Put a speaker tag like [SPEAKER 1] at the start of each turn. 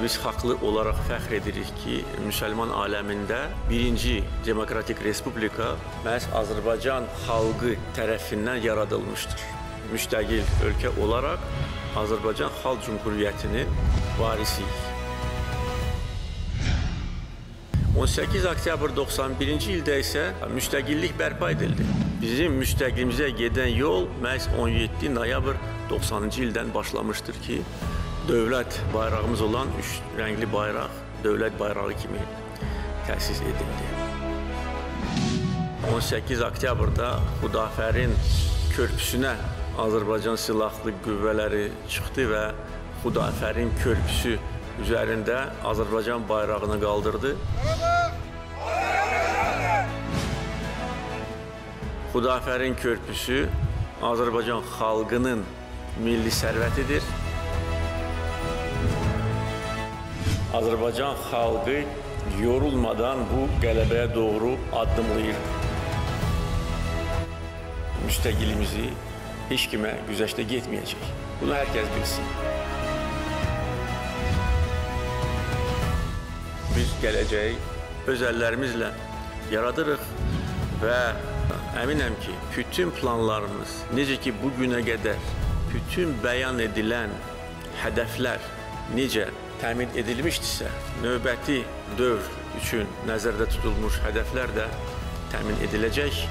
[SPEAKER 1] Biz haqlı olaraq fəxr edirik ki, müsəlman aləmində birinci demokratik respublika məhz Azərbaycan xalqı tərəfindən yaradılmışdır. Müstəqil ölkə olaraq Azərbaycan Xalq Cümhuriyyətinin varisiyik. 18 oktyabr 91-ci ildə isə müstəqillik bərpa edildi. Bizim müstəqillimizə gedən yol məhz 17 noyabr 90-cı ildən başlamışdır ki, dövlət bayrağımız olan 3 rəngli bayraq dövlət bayrağı kimi təsis edildi. 18 oktyabrda Xudafərin körpüsünə Azərbaycan Silahlı Qüvvələri çıxdı və Xudafərin körpüsü üzərində Azərbaycan bayrağını qaldırdı. Xudafərin körpüsü Azərbaycan xalqının milli sərvətidir. Azərbaycan xalqı yorulmadan bu qələbəyə doğru addımlayır. Müstəqilliyimizi heç kimə güzəştə getməyəcək. Bunu hər kəs bilsin. Biz gələcəyi öz əllərimizlə yaradırıq və əminəm ki, bütün planlarımız, necə ki bugünə qədər bütün bəyan edilən hədəflər necə təmin edilmişdirsə, növbəti dövr üçün nəzərdə tutulmuş hədəflər də təmin ediləcək.